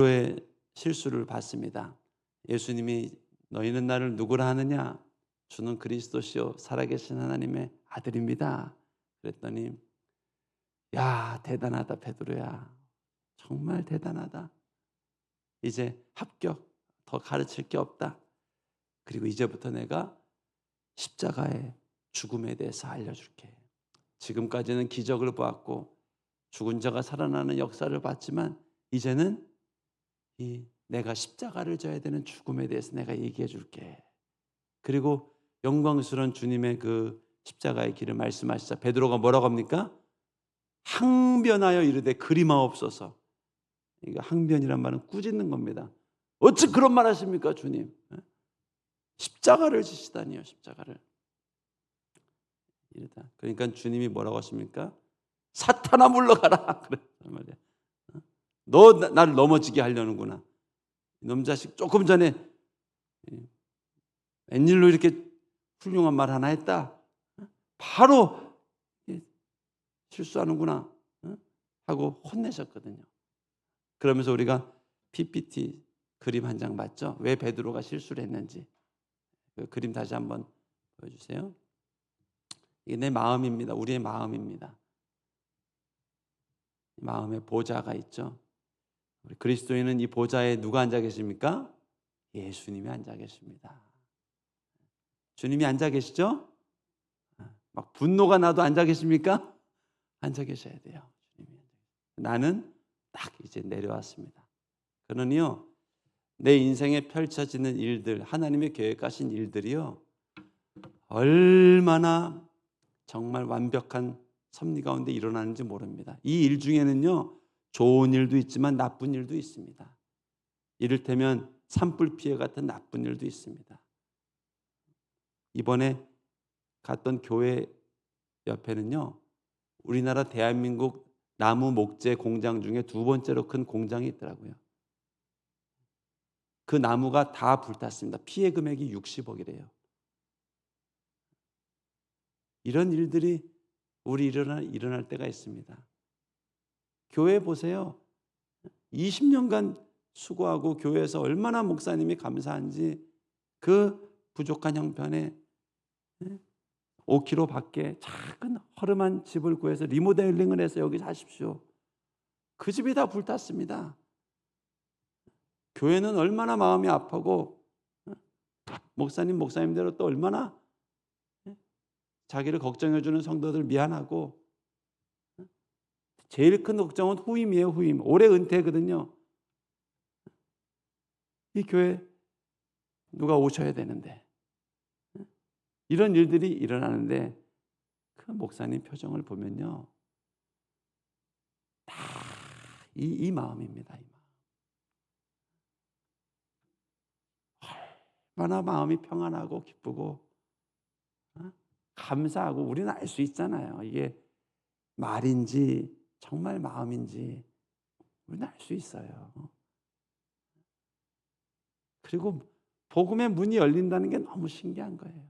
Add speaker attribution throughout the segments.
Speaker 1: 베드로의 실수를 봤습니다. 예수님이 너희는 나를 누구라 하느냐? 주는 그리스도시요 살아계신 하나님의 아들입니다. 그랬더니 야, 대단하다 베드로야. 정말 대단하다. 이제 합격. 더 가르칠 게 없다. 그리고 이제부터 내가 십자가의 죽음에 대해서 알려줄게. 지금까지는 기적을 보았고 죽은 자가 살아나는 역사를 봤지만 이제는 내가 십자가를 져야 되는 죽음에 대해서 내가 얘기해 줄게. 그리고 영광스러운 주님의 그 십자가의 길을 말씀하시자 베드로가 뭐라고 합니까? 항변하여 이르되 그리마옵소서. 이거 항변이란 말은 꾸짖는 겁니다. 어찌 그런 말 하십니까 주님? 십자가를 지시다니요. 십자가를. 이러다. 그러니까 주님이 뭐라고 하십니까? 사탄아 물러가라. 그래 말이야. 너 나를 넘어지게 하려는구나. 이놈 자식 조금 전에 웬일로 이렇게 훌륭한 말 하나 했다. 바로 실수하는구나 하고 혼내셨거든요. 그러면서 우리가 PPT 그림 한 장 봤죠? 왜 베드로가 실수를 했는지. 그 그림 다시 한번 보여주세요. 이게 내 마음입니다. 우리의 마음입니다. 마음에 보좌가 있죠. 우리 그리스도인은 이 보좌에 누가 앉아 계십니까? 예수님이 앉아 계십니다. 주님이 앉아 계시죠? 막 분노가 나도 앉아 계십니까? 앉아 계셔야 돼요. 주님이. 나는 딱 이제 내려왔습니다. 그러니요, 내 인생에 펼쳐지는 일들, 하나님의 계획하신 일들이요, 얼마나 정말 완벽한 섭리 가운데 일어나는지 모릅니다. 이 일 중에는요, 좋은 일도 있지만 나쁜 일도 있습니다. 이를테면 산불 피해 같은 나쁜 일도 있습니다. 이번에 갔던 교회 옆에는요, 우리나라 대한민국 나무 목재 공장 중에 두 번째로 큰 공장이 있더라고요. 그 나무가 다 불탔습니다. 피해 금액이 60억이래요. 이런 일들이 우리 일어날 때가 있습니다. 교회 보세요. 20년간 수고하고 교회에서 얼마나 목사님이 감사한지 그 부족한 형편에 5km 밖에 작은 허름한 집을 구해서 리모델링을 해서 여기 사십시오. 그 집이 다 불탔습니다. 교회는 얼마나 마음이 아프고 목사님대로 또 얼마나 자기를 걱정해주는 성도들 미안하고 제일 큰 걱정은 후임이에요. 후임. 올해 은퇴거든요. 이 교회 누가 오셔야 되는데 이런 일들이 일어나는데 그 목사님 표정을 보면요. 다 이 마음입니다. 이 마음. 얼마나 마음이 평안하고 기쁘고 감사하고 우리는 알 수 있잖아요. 이게 말인지 정말 마음인지 우리는 알 수 있어요. 그리고 복음의 문이 열린다는 게 너무 신기한 거예요.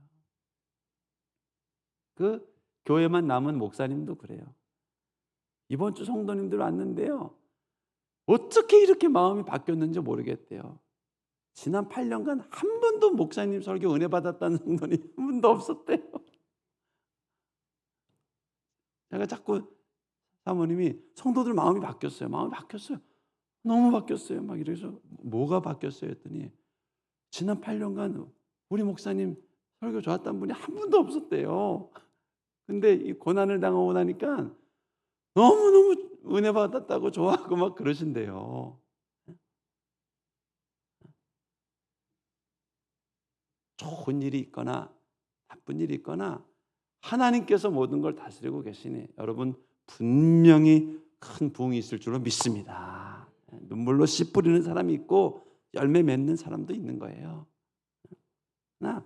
Speaker 1: 그 교회만 남은 목사님도 그래요. 이번 주 성도님들 왔는데요. 어떻게 이렇게 마음이 바뀌었는지 모르겠대요. 지난 8년간 한 번도 목사님 설교 은혜 받았다는 성도님 한 번도 없었대요. 제가 자꾸 사모님이 성도들 마음이 바뀌었어요. 마음이 바뀌었어요. 너무 바뀌었어요. 막 이래서 뭐가 바뀌었어요 했더니 지난 8년간 우리 목사님 설교 좋았다는 분이 한 분도 없었대요. 근데 이 고난을 당하고 나니까 너무너무 은혜 받았다고 좋아하고 막 그러신대요. 좋은 일이 있거나 나쁜 일이 있거나 하나님께서 모든 걸 다스리고 계시니 여러분 분명히 큰 부흥이 있을 줄로 믿습니다. 눈물로 씨 뿌리는 사람이 있고 열매 맺는 사람도 있는 거예요. 나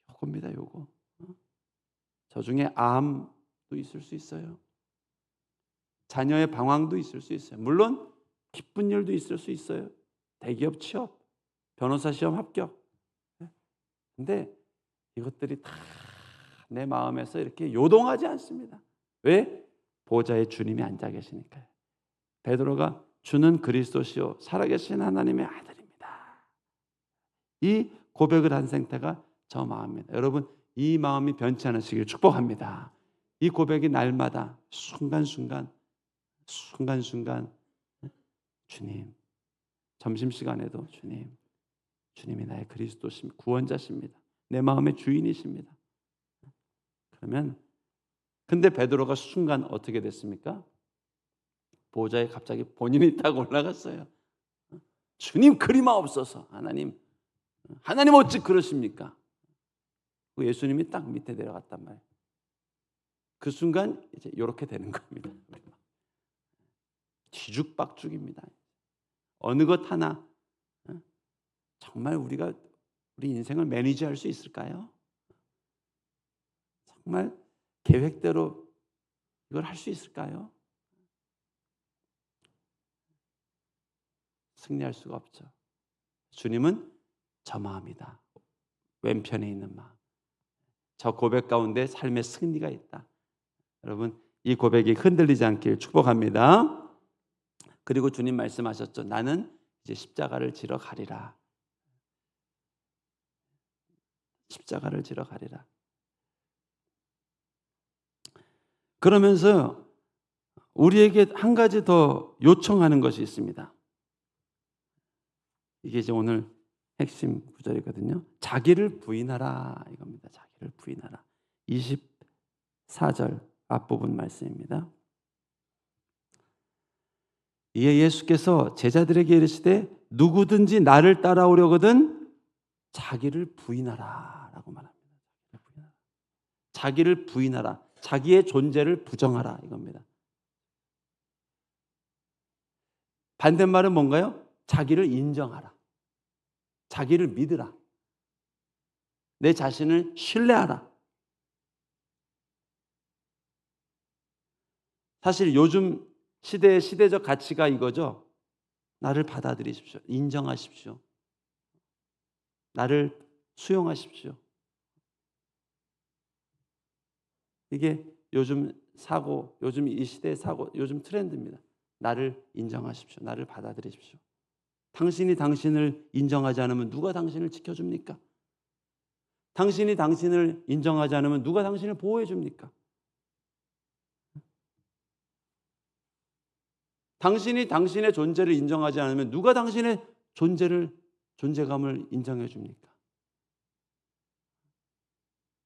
Speaker 1: 요겁니다. 요거. 저 중에 암도 있을 수 있어요. 자녀의 방황도 있을 수 있어요. 물론 기쁜 일도 있을 수 있어요. 대기업 취업, 변호사 시험 합격. 근데 이것들이 다 내 마음에서 이렇게 요동하지 않습니다. 왜? 보좌에 주님이 앉아 계시니까요. 베드로가 주는 그리스도시요 살아계신 하나님의 아들입니다. 이 고백을 한 상태가 저 마음입니다. 여러분, 이 마음이 변치 않으시길 축복합니다. 이 고백이 날마다 순간순간 주님, 점심시간에도 주님이 나의 그리스도십니다. 구원자십니다. 내 마음의 주인이십니다. 그러면 근데 베드로가 순간 어떻게 됐습니까? 보좌에 갑자기 본인이 딱 올라갔어요. 주님 그리마옵소서. 하나님 어찌 그러십니까? 예수님이 딱 밑에 내려갔단 말이에요. 그 순간 이제 이렇게 되는 겁니다. 뒤죽박죽입니다. 어느 것 하나 정말 우리 인생을 매니지할 수 있을까요? 정말 계획대로 이걸 할 수 있을까요? 승리할 수가 없죠. 주님은 저 마음이다. 왼편에 있는 마음. 저 고백 가운데 삶의 승리가 있다. 여러분, 이 고백이 흔들리지 않길 축복합니다. 그리고 주님 말씀하셨죠. 나는 이제 십자가를 지러 가리라. 십자가를 지러 가리라. 그러면서 우리에게 한 가지 더 요청하는 것이 있습니다. 이게 이제 오늘 핵심 구절이거든요. 자기를 부인하라 이겁니다. 자기를 부인하라. 24절 앞부분 말씀입니다. 이에 예수께서 제자들에게 이르시되 누구든지 나를 따라오려거든 자기를 부인하라 라고 말합니다. 자기를 부인하라. 자기의 존재를 부정하라 이겁니다. 반대말은 뭔가요? 자기를 인정하라. 자기를 믿으라. 내 자신을 신뢰하라. 사실 요즘 시대의 시대적 가치가 이거죠. 나를 받아들이십시오. 인정하십시오. 나를 수용하십시오. 이게 요즘 사고, 요즘 이 시대의 사고, 요즘 트렌드입니다. 나를 인정하십시오. 나를 받아들이십시오. 당신이 당신을 인정하지 않으면 누가 당신을 지켜줍니까? 당신이 당신을 인정하지 않으면 누가 당신을 보호해 줍니까? 당신이 당신의 존재를 인정하지 않으면 누가 당신의 존재감을 인정해 줍니까?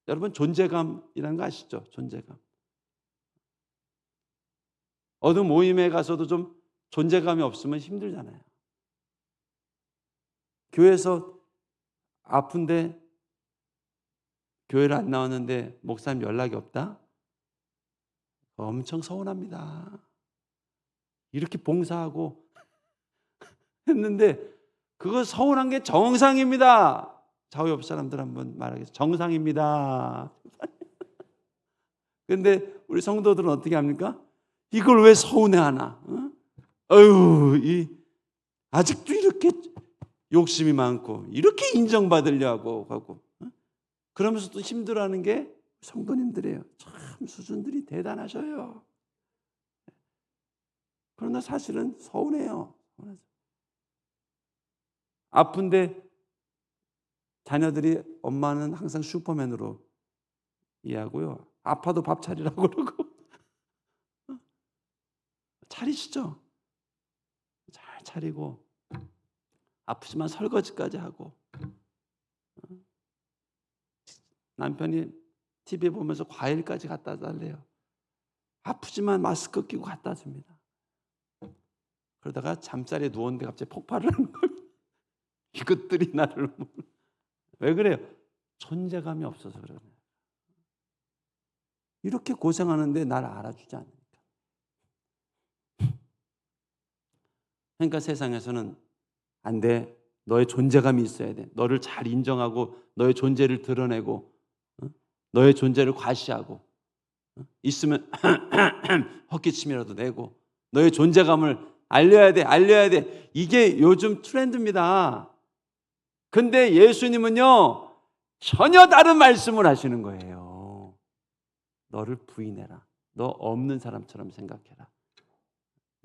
Speaker 1: 여러분, 존재감이라는 거 아시죠? 존재감. 어느 모임에 가서도 좀 존재감이 없으면 힘들잖아요. 교회에서 아픈데 교회를 안 나왔는데 목사님 연락이 없다? 엄청 서운합니다. 이렇게 봉사하고 했는데 그거 서운한 게 정상입니다. 좌우 옆 사람들 한번 말하겠습니다. 정상입니다. 그런데 우리 성도들은 어떻게 합니까? 이걸 왜 서운해하나? 아직도 이렇게 욕심이 많고 이렇게 인정받으려고 하고 그러면서 또 힘들어하는 게 성도님들이에요. 참 수준들이 대단하셔요. 그러나 사실은 서운해요. 아픈데 자녀들이 엄마는 항상 슈퍼맨으로 이해하고요. 아파도 밥 차리라고 그러고. 차리시죠? 잘 차리고 아프지만 설거지까지 하고 남편이 TV 보면서 과일까지 갖다 달래요. 아프지만 마스크 끼고 갖다 줍니다. 그러다가 잠자리에 누웠는데 갑자기 폭발을 하는 거예요. 이것들이 나를 왜 그래요? 존재감이 없어서 그래요. 이렇게 고생하는데 나를 알아주지 않으니까. 그러니까 세상에서는 안 돼. 너의 존재감이 있어야 돼. 너를 잘 인정하고 너의 존재를 드러내고 너의 존재를 과시하고 있으면 헛기침이라도 내고 너의 존재감을 알려야 돼. 이게 요즘 트렌드입니다. 근데 예수님은요 전혀 다른 말씀을 하시는 거예요. 너를 부인해라. 너 없는 사람처럼 생각해라.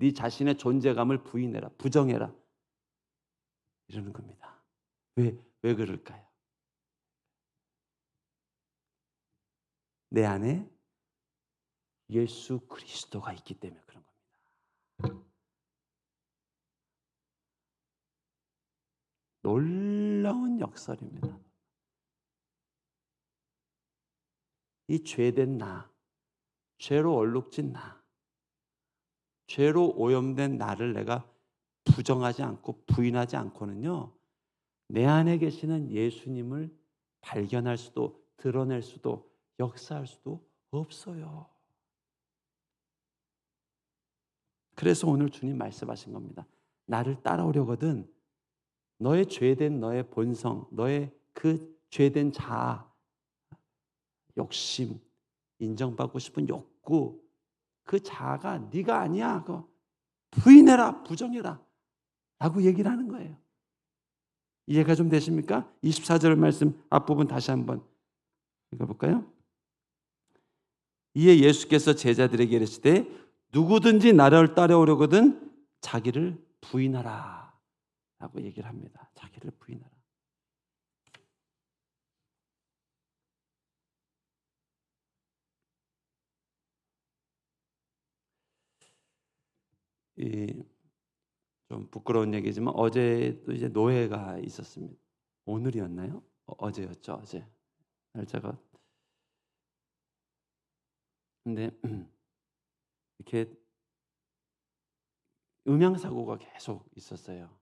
Speaker 1: 네 자신의 존재감을 부인해라, 부정해라 이러는 겁니다. 왜 그럴까요? 내 안에 예수 그리스도가 있기 때문에 그런 겁니다. 놀라운 역설입니다. 이 죄된 나, 죄로 얼룩진 나, 죄로 오염된 나를 내가 부정하지 않고 부인하지 않고는요, 내 안에 계시는 예수님을 발견할 수도, 드러낼 수도, 역사할 수도 없어요. 그래서 오늘 주님 말씀하신 겁니다. 나를 따라오려거든 너의 죄된 너의 본성, 너의 그 죄된 자아, 욕심, 인정받고 싶은 욕구, 그 자아가 네가 아니야. 그거 부인해라, 부정해라 라고 얘기를 하는 거예요. 이해가 좀 되십니까? 24절 말씀 앞부분 다시 한번 읽어볼까요? 이에 예수께서 제자들에게 이르시되 누구든지 나를 따라오려거든 자기를 부인하라 라고 얘기를 합니다. 자기를 부인하라. 좀 부끄러운 얘기지만 어제도 이제 노회가 있었습니다. 오늘이었나요? 어제였죠. 어제 날짜가. 근데 이렇게 음향 사고가 계속 있었어요.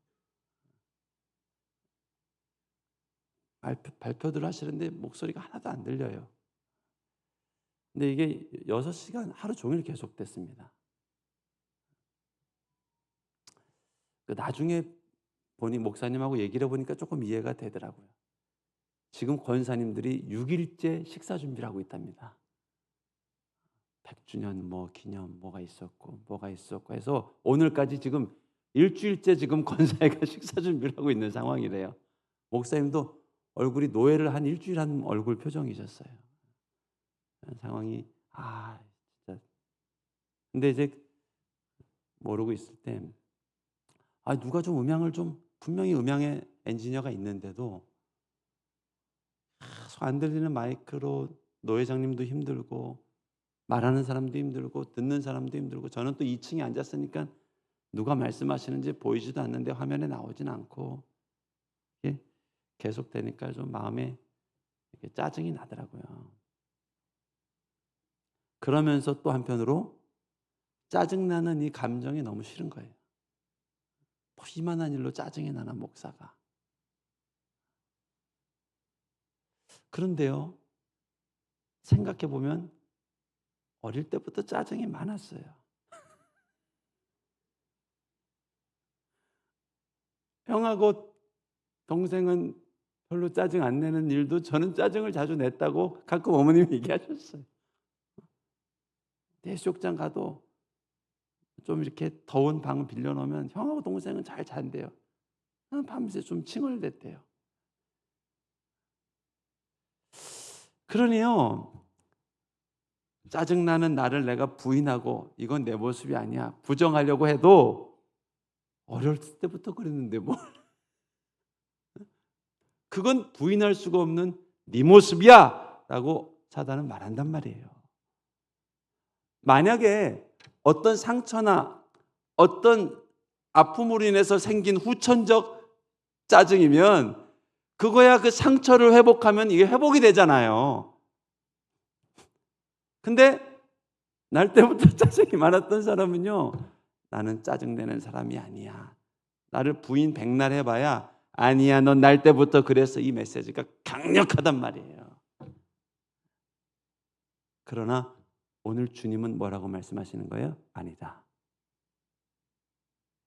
Speaker 1: 발표들 하시는데 목소리가 하나도 안 들려요. 근데 이게 6시간 하루 종일 계속됐습니다. 나중에 보니 목사님하고 얘기를 해보니까 조금 이해가 되더라고요. 지금 권사님들이 6일째 식사 준비를 하고 있답니다. 100주년 뭐 기념 뭐가 있었고 해서 오늘까지 지금 일주일째 지금 권사회가 식사 준비를 하고 있는 상황이래요. 목사님도 얼굴이 노예를 한 일주일 한 얼굴 표정이셨어요. 상황이 진짜. 근데 이제 모르고 있을 때 누가 좀 음향을 좀 분명히 음향에 엔지니어가 있는데도 안 들리는 마이크로 노 회장님도 힘들고 말하는 사람도 힘들고 듣는 사람도 힘들고 저는 또 2층에 앉았으니까 누가 말씀하시는지 보이지도 않는데 화면에 나오진 않고 이게 계속되니까 좀 마음에 짜증이 나더라고요. 그러면서 또 한편으로 짜증나는 이 감정이 너무 싫은 거예요. 이만한 일로 짜증이 나나 목사가. 그런데요, 생각해보면 어릴 때부터 짜증이 많았어요. 형하고 동생은 별로 짜증 안 내는 일도 저는 짜증을 자주 냈다고 가끔 어머님이 얘기하셨어요. 해수욕장 가도 좀 이렇게 더운 방 빌려놓으면 형하고 동생은 잘 잔대요. 밤새 좀 칭얼댔대요. 그러니요, 짜증나는 나를 내가 부인하고 이건 내 모습이 아니야 부정하려고 해도 어렸을 때부터 그랬는데 뭘 그건 부인할 수가 없는 네 모습이야 라고 사단은 말한단 말이에요. 만약에 어떤 상처나 어떤 아픔으로 인해서 생긴 후천적 짜증이면 그거야 그 상처를 회복하면 이게 회복이 되잖아요. 근데 날 때부터 짜증이 많았던 사람은요, 나는 짜증내는 사람이 아니야. 나를 부인 백날 해봐야 아니야 넌 날 때부터 그래서 이 메시지가 강력하단 말이에요. 그러나 오늘 주님은 뭐라고 말씀하시는 거예요? 아니다.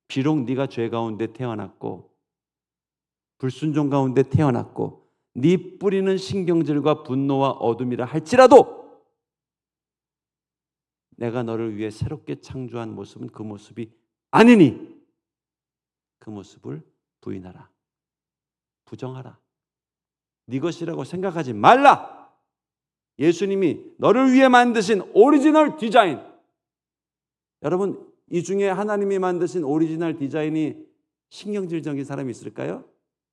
Speaker 1: 비록 네가 죄 가운데 태어났고 불순종 가운데 태어났고 네 뿌리는 신경질과 분노와 어둠이라 할지라도 내가 너를 위해 새롭게 창조한 모습은 그 모습이 아니니 그 모습을 부인하라. 부정하라. 네 것이라고 생각하지 말라. 예수님이 너를 위해 만드신 오리지널 디자인. 여러분 이 중에 하나님이 만드신 오리지널 디자인이 신경질적인 사람이 있을까요?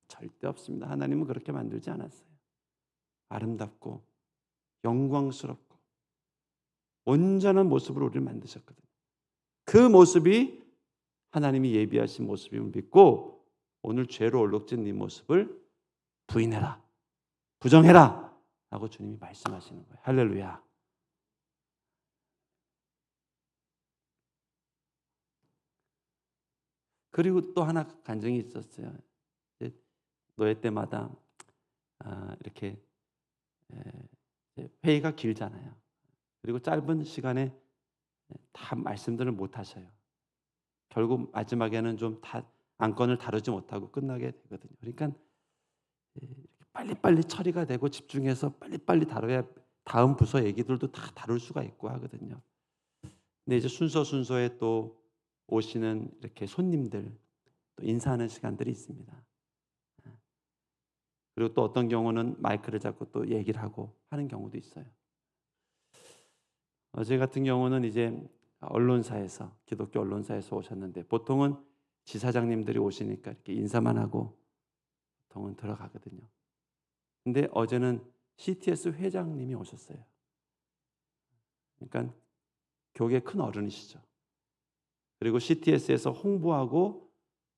Speaker 1: 절대 없습니다. 하나님은 그렇게 만들지 않았어요. 아름답고 영광스럽고 온전한 모습으로 우리를 만드셨거든요. 그 모습이 하나님이 예비하신 모습임을 믿고 오늘 죄로 얼룩진 네 모습을 부인해라, 부정해라 라고 주님이 말씀하시는 거예요. 할렐루야. 그리고 또 하나 간증이 있었어요. 노예 때마다 이렇게 회의가 길잖아요. 그리고 짧은 시간에 다 말씀들을 못 하셔요. 결국 마지막에는 좀 다 안건을 다루지 못하고 끝나게 되거든요. 그러니까 빨리빨리 처리가 되고 집중해서 빨리빨리 다뤄야 다음 부서 얘기들도 다 다룰 수가 있고 하거든요. 근데 이제 순서에 또 오시는 이렇게 손님들 또 인사하는 시간들이 있습니다. 그리고 또 어떤 경우는 마이크를 잡고 또 얘기를 하고 하는 경우도 있어요. 어제 같은 경우는 이제 언론사에서 기독교 언론사에서 오셨는데 보통은 지사장님들이 오시니까 이렇게 인사만 하고 보통은 들어가거든요. 근데 어제는 CTS 회장님이 오셨어요. 그러니까 교계 큰 어른이시죠. 그리고 CTS에서 홍보하고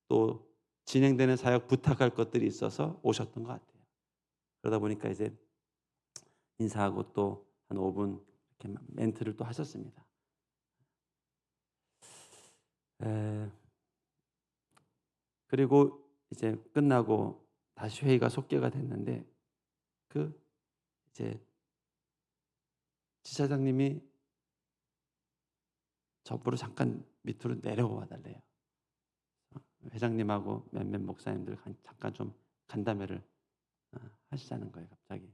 Speaker 1: 또 진행되는 사역 부탁할 것들이 있어서 오셨던 것 같아요. 그러다 보니까 이제 인사하고 또 한 5분 이렇게 멘트를 또 하셨습니다. 그리고 이제 끝나고 다시 회의가 속개가 됐는데 이제 지사장님이 저보러 잠깐 밑으로 내려와 달래요. 회장님하고 몇몇 목사님들 잠깐 좀 간담회를 하시자는 거예요. 갑자기.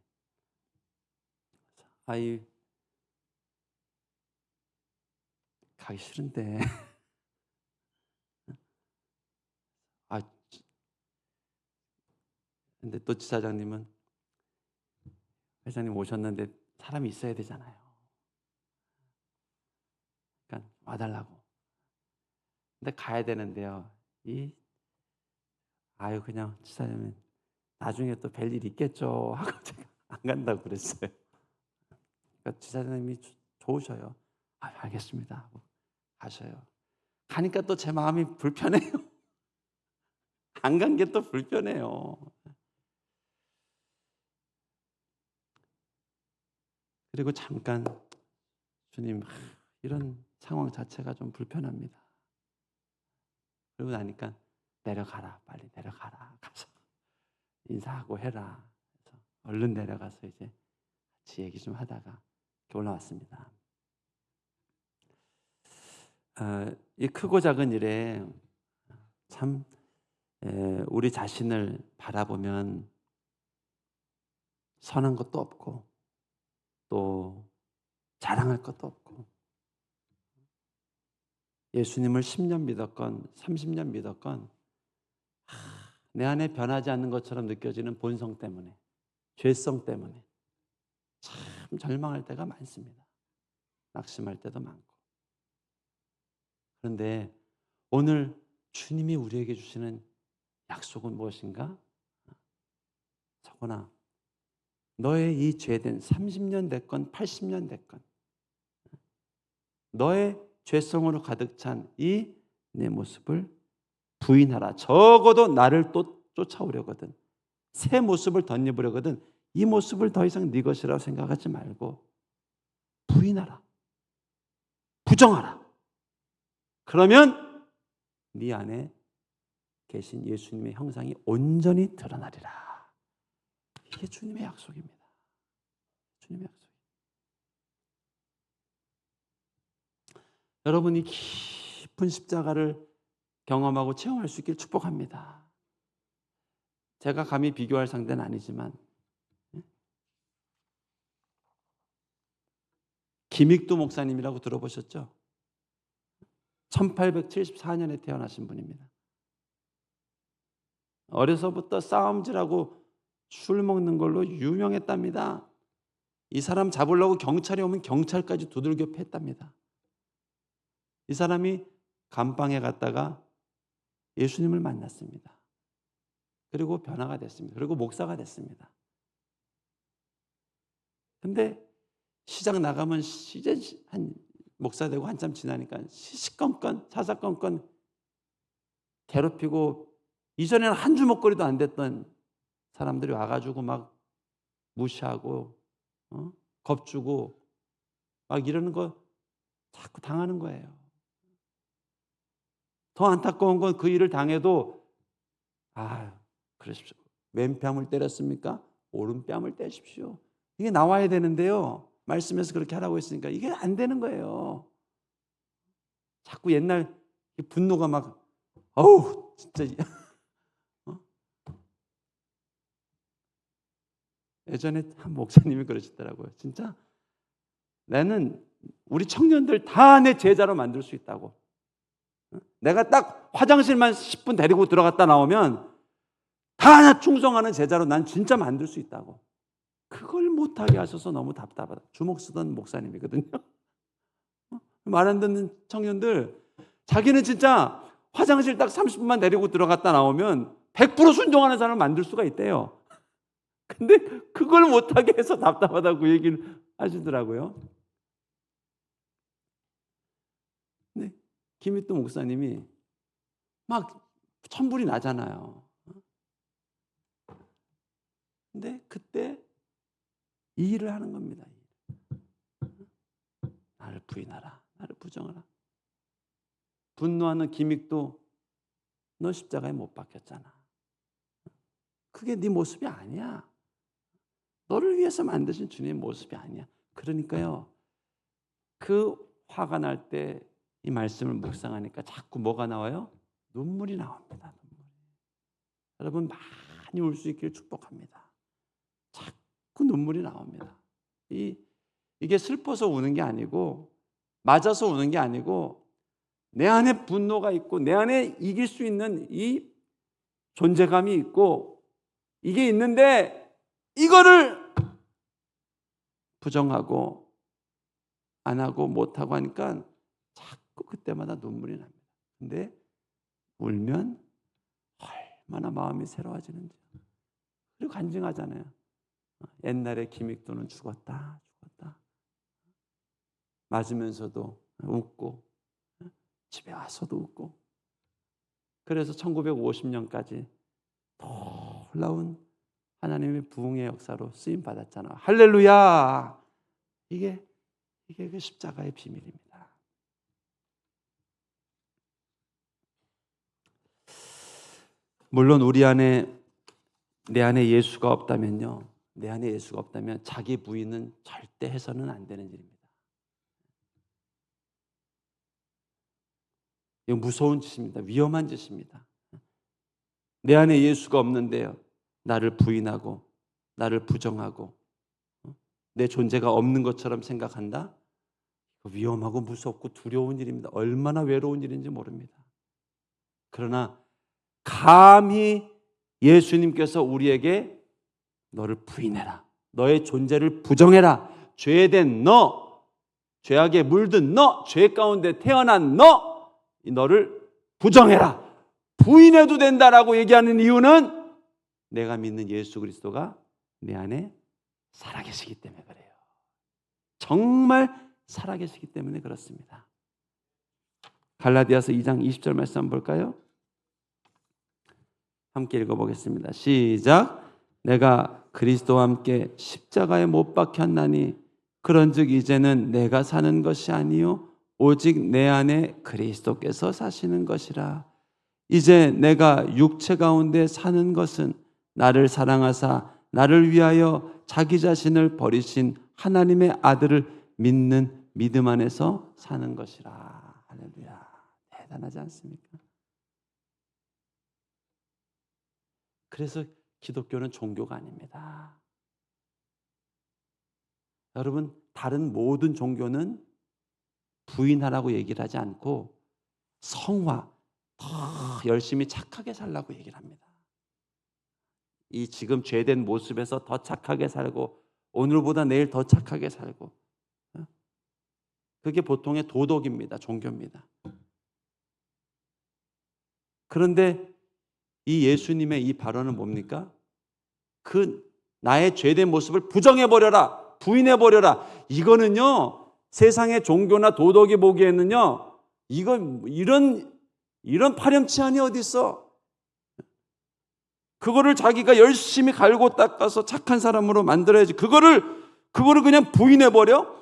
Speaker 1: 아이 가기 싫은데. 근데 또 지사장님은 회장님 오셨는데 사람이 있어야 되잖아요. 그러니까 와달라고. 근데 가야 되는데요. 그냥 지사장님 나중에 또 뵐 일 있겠죠 하고 제가 안 간다고 그랬어요. 그러니까 지사장님이 좋으셔요. 알겠습니다 하고 가셔요. 가니까 또 제 마음이 불편해요. 안 간 게 또 불편해요. 그리고 잠깐 주님 이런 상황 자체가 좀 불편합니다. 그러고 나니까 내려가라, 빨리 내려가라. 가서 인사하고 해라. 그래서 얼른 내려가서 이제 같이 얘기 좀 하다가 올라왔습니다. 이 크고 작은 일에 참 우리 자신을 바라보면 선한 것도 없고 또 자랑할 것도 없고 예수님을 10년 믿었건 30년 믿었건 내 안에 변하지 않는 것처럼 느껴지는 본성 때문에 죄성 때문에 참 절망할 때가 많습니다. 낙심할 때도 많고. 그런데 오늘 주님이 우리에게 주시는 약속은 무엇인가? 서건아, 너의 이 죄된 30년 됐건 80년 됐건 너의 죄성으로 가득 찬 이 내 모습을 부인하라. 적어도 나를 또 쫓아오려거든. 새 모습을 덧입으려거든. 이 모습을 더 이상 네 것이라고 생각하지 말고 부인하라. 부정하라. 그러면 네 안에 계신 예수님의 형상이 온전히 드러나리라. 이게 주님의 약속입니다. 주님의 약속. 여러분이 깊은 십자가를 경험하고 체험할 수 있길 축복합니다. 제가 감히 비교할 상대는 아니지만 김익두 목사님이라고 들어보셨죠? 1874년에 태어나신 분입니다. 어려서부터 싸움질하고 술 먹는 걸로 유명했답니다. 이 사람 잡으려고 경찰이 오면 경찰까지 두들겨 팼답니다. 이 사람이 감방에 갔다가 예수님을 만났습니다. 그리고 변화가 됐습니다. 그리고 목사가 됐습니다. 근데 시장 나가면 이제 한 목사 되고 한참 지나니까 시시건건 사사건건 괴롭히고, 이전에는 한 주먹거리도 안 됐던 사람들이 와가지고 막 무시하고 겁주고 막 이러는 거 자꾸 당하는 거예요. 더 안타까운 건 그 일을 당해도 그러십시오. 왼뺨을 때렸습니까? 오른뺨을 떼십시오. 이게 나와야 되는데요. 말씀에서 그렇게 하라고 했으니까 이게 안 되는 거예요. 자꾸 옛날 분노가 막 어우 진짜 예전에 한 목사님이 그러시더라고요. 진짜 나는 우리 청년들 다 내 제자로 만들 수 있다고. 내가 딱 화장실만 10분 데리고 들어갔다 나오면 다 충성하는 제자로 난 진짜 만들 수 있다고. 그걸 못하게 하셔서 너무 답답하다. 주먹 쓰던 목사님이거든요. 말 안 듣는 청년들, 자기는 진짜 화장실 딱 30분만 데리고 들어갔다 나오면 100% 순종하는 사람을 만들 수가 있대요. 근데 그걸 못하게 해서 답답하다고 얘기를 하시더라고요. 근데 김희또 목사님이 막 천불이 나잖아요. 근데 그때 이 일을 하는 겁니다. 나를 부인하라. 나를 부정하라. 분노하는 김익도 너 십자가에 못 박혔잖아. 그게 네 모습이 아니야. 너를 위해서 만드신 주님의 모습이 아니야. 그러니까요. 그 화가 날 때 이 말씀을 묵상하니까 자꾸 뭐가 나와요? 눈물이 나옵니다. 여러분 많이 울 수 있기를 축복합니다. 자꾸 눈물이 나옵니다. 이게 슬퍼서 우는 게 아니고 맞아서 우는 게 아니고 내 안에 분노가 있고 내 안에 이길 수 있는 이 존재감이 있고 이게 있는데 이거를 부정하고 안 하고 못하고 하니까 자꾸 그때마다 눈물이 납니다. 근데 울면 얼마나 마음이 새로워지는지. 그리고 간증하잖아요. 옛날에 김익도는 죽었다. 맞으면서도 웃고 집에 와서도 웃고. 그래서 1950년까지 놀라운 하나님의 부흥의 역사로 쓰임 받았잖아요. 할렐루야. 이게 그 십자가의 비밀입니다. 물론 우리 안에 내 안에 예수가 없다면요. 내 안에 예수가 없다면 자기 부인은 절대 해서는 안 되는 일입니다. 이거 무서운 짓입니다. 위험한 짓입니다. 내 안에 예수가 없는데요. 나를 부인하고 나를 부정하고 내 존재가 없는 것처럼 생각한다? 위험하고 무섭고 두려운 일입니다. 얼마나 외로운 일인지 모릅니다. 그러나 감히 예수님께서 우리에게 너를 부인해라. 너의 존재를 부정해라. 죄된 너, 죄악에 물든 너, 죄 가운데 태어난 너를 부정해라. 부인해도 된다라고 얘기하는 이유는 내가 믿는 예수 그리스도가 내 안에 살아계시기 때문에 그래요. 정말 살아계시기 때문에 그렇습니다. 갈라디아서 2장 20절 말씀 한번 볼까요? 함께 읽어보겠습니다. 시작. 내가 그리스도와 함께 십자가에 못 박혔나니 그런즉 이제는 내가 사는 것이 아니요 오직 내 안에 그리스도께서 사시는 것이라. 이제 내가 육체 가운데 사는 것은 나를 사랑하사 나를 위하여 자기 자신을 버리신 하나님의 아들을 믿는 믿음 안에서 사는 것이라. 할렐루야. 대단하지 않습니까? 그래서 기독교는 종교가 아닙니다. 여러분, 다른 모든 종교는 부인하라고 얘기를 하지 않고 성화, 더 열심히 착하게 살라고 얘기를 합니다. 이 지금 죄된 모습에서 더 착하게 살고 오늘보다 내일 더 착하게 살고, 그게 보통의 도덕입니다. 종교입니다. 그런데 이 예수님의 이 발언은 뭡니까? 그 나의 죄된 모습을 부정해버려라, 부인해버려라. 이거는요, 세상의 종교나 도덕이 보기에는요, 이런 파렴치한이 어디 있어? 그거를 자기가 열심히 갈고 닦아서 착한 사람으로 만들어야지. 그거를 그냥 부인해버려?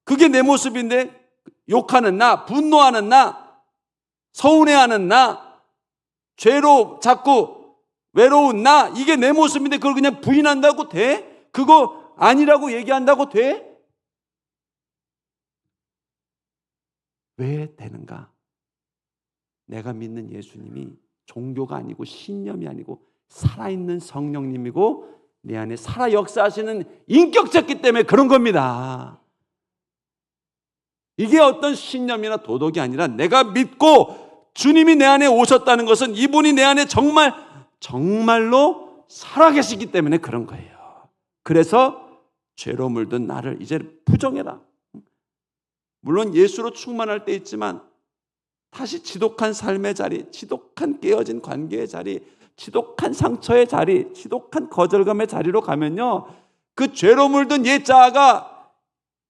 Speaker 1: 그게 내 모습인데, 욕하는 나, 분노하는 나, 서운해하는 나, 죄로 자꾸 외로운 나, 이게 내 모습인데 그걸 그냥 부인한다고 돼? 그거 아니라고 얘기한다고 돼? 왜 되는가? 내가 믿는 예수님이 종교가 아니고 신념이 아니고 살아있는 성령님이고 내 안에 살아 역사하시는 인격자이기 때문에 그런 겁니다. 이게 어떤 신념이나 도덕이 아니라 내가 믿고 주님이 내 안에 오셨다는 것은 이분이 내 안에 정말로 살아계시기 때문에 그런 거예요. 그래서 죄로 물든 나를 이제 부정해라. 물론 예수로 충만할 때 있지만 다시 지독한 삶의 자리, 지독한 깨어진 관계의 자리, 지독한 상처의 자리, 지독한 거절감의 자리로 가면요, 그 죄로 물든 옛 자아가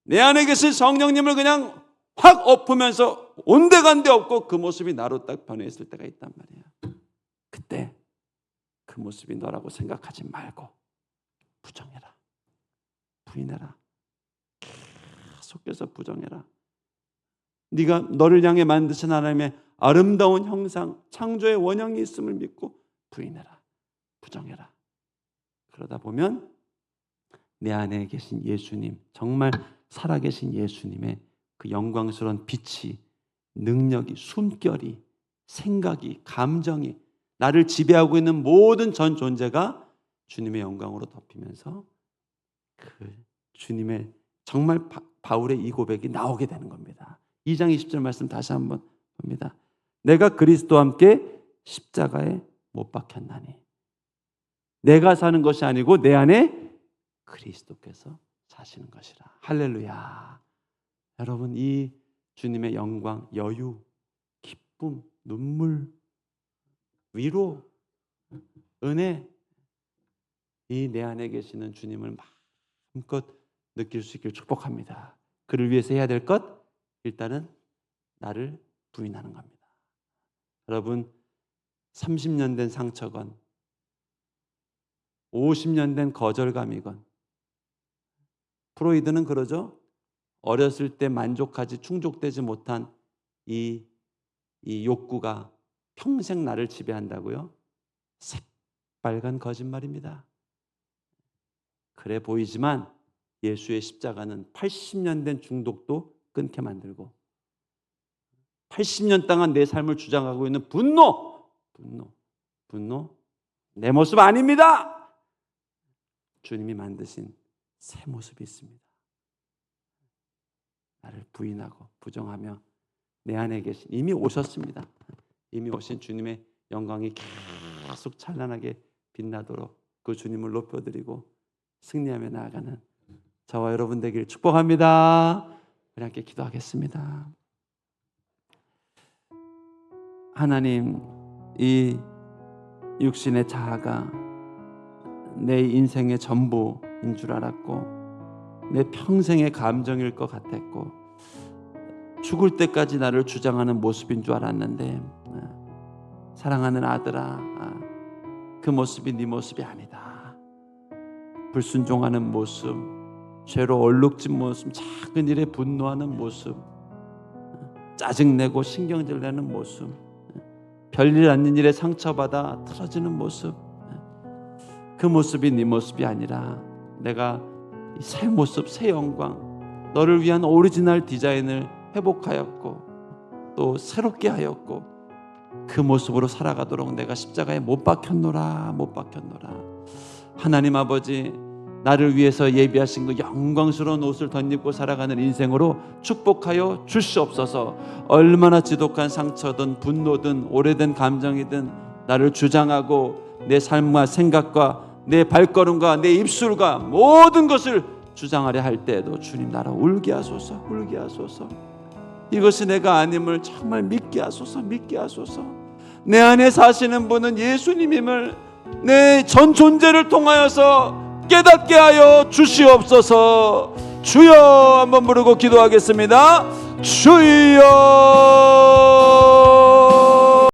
Speaker 1: 내 안에 계신 성령님을 그냥 확 엎으면서 온데간데 없고 그 모습이 나로 딱 변해있을 때가 있단 말이에요. 그때 그 모습이 너라고 생각하지 말고 부정해라, 부인해라, 계속해서 부정해라. 네가 너를 향해 만드신 하나님의 아름다운 형상, 창조의 원형이 있음을 믿고 부인해라, 부정해라. 그러다 보면 내 안에 계신 예수님, 정말 살아계신 예수님의 그 영광스러운 빛이, 능력이, 숨결이, 생각이, 감정이, 나를 지배하고 있는 모든 전 존재가 주님의 영광으로 덮이면서 그 주님의 정말 바울의 이 고백이 나오게 되는 겁니다. 2장 20절 말씀 다시 한번 봅니다. 내가 그리스도와 함께 십자가에 못 박혔나니. 내가 사는 것이 아니고 내 안에 그리스도께서 사시는 것이라. 할렐루야. 여러분, 이 주님의 영광, 여유, 기쁨, 눈물, 위로, 은혜, 이 내 안에 계시는 주님을 마음껏 느낄 수 있기를 축복합니다. 그를 위해서 해야 될 것, 일단은 나를 부인하는 겁니다. 여러분, 30년 된 상처건 50년 된 거절감이건, 프로이드는 그러죠. 어렸을 때 만족하지 충족되지 못한 이 욕구가 평생 나를 지배한다고요? 새빨간 거짓말입니다. 그래 보이지만 예수의 십자가는 80년 된 중독도 끊게 만들고 80년 동안 내 삶을 주장하고 있는 분노, 내 모습 아닙니다. 주님이 만드신 새 모습이 있습니다. 나를 부인하고 부정하며 내 안에 계신, 이미 오셨습니다. 이미 오신 주님의 영광이 계속 찬란하게 빛나도록 그 주님을 높여드리고 승리하며 나아가는 저와 여러분 되길 축복합니다. 우리 함께 기도하겠습니다. 하나님, 이 육신의 자아가 내 인생의 전부인 줄 알았고 내 평생의 감정일 것 같았고 죽을 때까지 나를 주장하는 모습인 줄 알았는데, 사랑하는 아들아, 그 모습이 네 모습이 아니다. 불순종하는 모습, 죄로 얼룩진 모습, 작은 일에 분노하는 모습, 짜증내고 신경질 내는 모습, 별일 아닌 일에 상처받아 틀어지는 모습, 그 모습이 네 모습이 아니라 내가 새 모습, 새 영광, 너를 위한 오리지널 디자인을 회복하였고 또 새롭게 하였고 그 모습으로 살아가도록 내가 십자가에 못 박혔노라. 하나님 아버지, 나를 위해서 예비하신 그 영광스러운 옷을 덧입고 살아가는 인생으로 축복하여 주시옵소서. 얼마나 지독한 상처든 분노든 오래된 감정이든 나를 주장하고 내 삶과 생각과 내 발걸음과 내 입술과 모든 것을 주장하려 할 때에도 주님, 나를 울게 하소서. 이것이 내가 아님을 정말 믿게 하소서. 내 안에 사시는 분은 예수님임을 내 전 존재를 통하여서 깨닫게 하여 주시옵소서. 주여 한번 부르고 기도하겠습니다. 주여